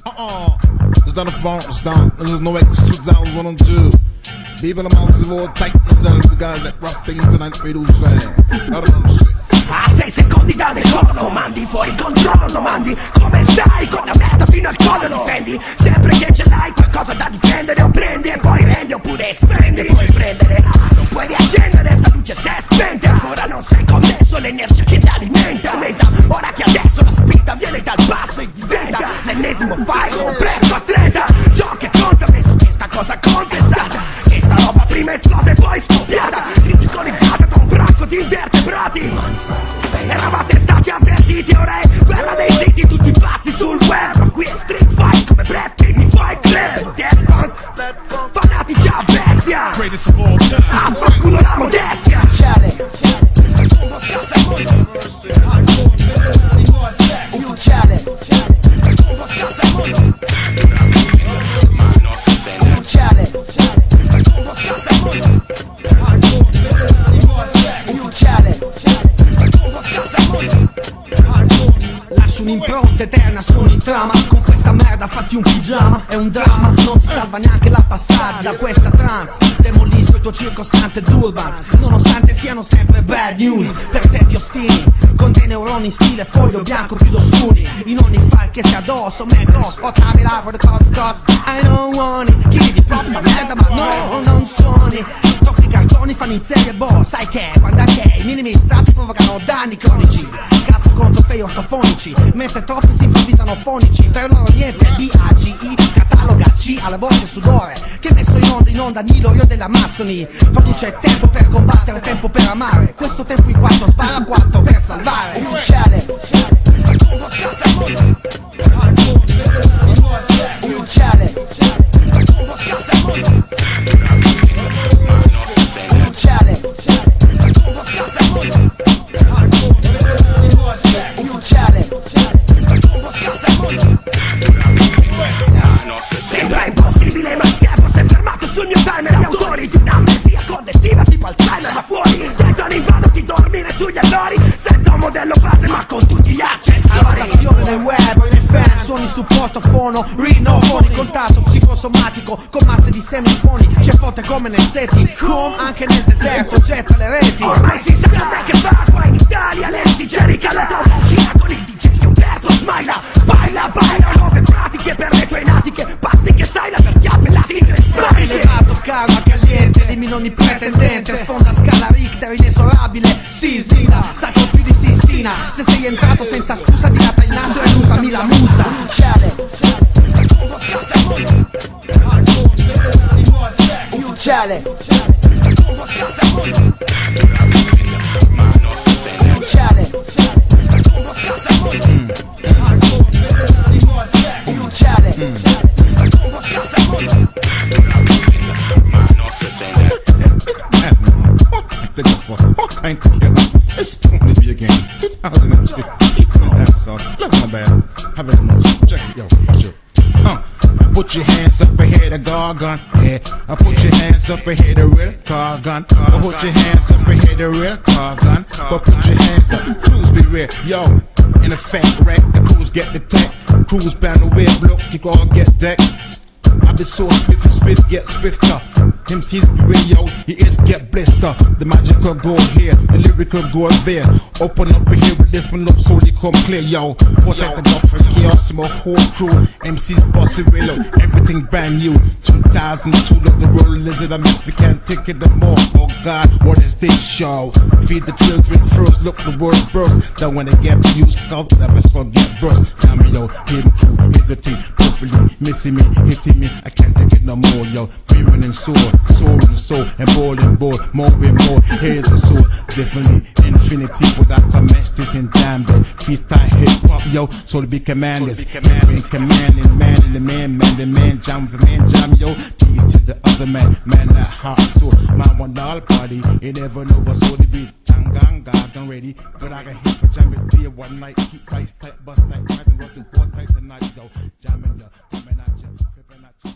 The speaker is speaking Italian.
It's not a false start, there's no extra 2002. People are massive all tight themselves, we got that rough things tonight, we do say. I don't know shit. A 6 secondi dal decollo, mandi fuori controllo, domandi come stai, con la merda fino al collo difendi. Sempre che ce l'hai qualcosa da difendere, o prendi e poi rendi, oppure spendi. Puoi prendere, non puoi riaccendere, sta luce si è spenta. Ancora non sei connesso, l'energia che ti alimenta aumenta. Ora che adesso la spinta viene dal basso e diventa l'ennesimo file compresso a 30. Ciò che conta, messo che sta cosa contestata, che sta roba prima esplosa e poi scoppiata, ridicolizzata da un bracco di invertebrati. Eravate stati avvertiti, ora è guerra dei siti, tutti pazzi sul web. Ma qui è street fight come Brad Pitt in Fight Club. Death Funk, fanatici a bestia, affanculo la modestia. Combo scassa il mondo, più ciale. Combo scassa il mondo, più ciale. Combo scassa il mondo, più ciale. Lascio un'impronta eterna su ogni trama. Con questa merda fatti un pigiama. È un dramma, non ti salva neanche la passata da questa trance. Demolisco il tuo circostante d'urbans, nonostante siano sempre bad news. Per te ti ostini, con dei neuroni in stile foglio bianco più d'ostuni. In ogni file che si addosso, me ghost, portami là for the cost. I don't want it, chiedi di props a merda ma no, non suoni. Tocchi i cartoni, fanno in serie boh, sai che quando anche i minimi strappi provocano danni cronici. Scappo contro fei ortofonici, mentre troppi si improvvisano fonici. Per loro niente B-A-G-I, cataloga C alla voce sudore, che messo in onda Nilo, io dell'Amazzoni. Produce tempo per combattere, tempo per amare. Questo tempo in quattro, spara a quattro per salvare. Più ciale, combo scassa il mondo, più ciale. Combo scassa il mondo, più ciale. Combo scassa il mondo, più ciale. Combo scassa il mondo. Sembra impossibile ma il tempo si è fermato sul mio timer. Gli autori di un'amnesia collettiva tipo Alzheimer là fuori tentano invano di dormire sugli allori, senza un modello base ma con tutti gli accessori. Azione del web o in FM, suoni supporto fono, rinofoni, contatto psicosomatico con masse di semifoni. C'è forte come nel SETI, come anche nel deserto, getta le reti. Ormai si sa com'è che va qua in Italia, Lenzi Cerica la trova uscita con il DJ di Umberto Smaila. Baila, baila, nuove pratiche per le tue natiche, pasti che sai la per ti appellati in respirabile. Elevato karma caliente, elimina ogni pretendente, sfonda scala Richter inesorabile, Sislina, sacro più di Sistina. Se sei entrato senza scusa dilata il naso e usami la musa. Più ciale, combo scassa il mondo, più ciale. Combo scassa il mondo, più ciale. Combo scassa il mondo, più ciale. Combo scassa il mondo. What kind of killers? It's only be again 2002. That's all. Look my bad. Have it some check it, yo. Watch it. Put your hands up ahead of Gargon. Yeah. I put your hands up ahead of real Gargon. Put your hands up ahead of real Gargon. But put your hands up. Crews be real, yo. In effect, wreck. The crews get the tech. Crews bound the whip. Look, you all get decked. I be so spiffy, spiff get swifter. MC's be real, yo, your ears get blister. The magical go here, the lyrical go there. Open up here with this one up so they come clear, yo. What like the golf and chaos, my whole crew. MC's bossy real, everything brand new. 2002, look the world lizard, I miss we can't take it no more. Oh God, what is this show? Feed the children first, look the world burst. Then when they get used, skulls, never gonna get burst. Tell me, yo, hear me crew, here's the team. Perfectly missing me, hitting me, I can't take it no more, yo. Breathing and soar, soaring soul, and ball, more and more. Here's the soul, definitely infinity. Without commence this in time, but freestyle hip hop, yo. So to be commanders, commanding, man in the man, jam for man, jam, yo. Peace to the other man that heart soul. Man one all party, you never know what's so to be. Gang, I'm ready, but I can hit for jam it day one night. Keep price tight, bust tight, and rusting, core tight tonight, yo. Jamming, yo, coming at you, flipping at you.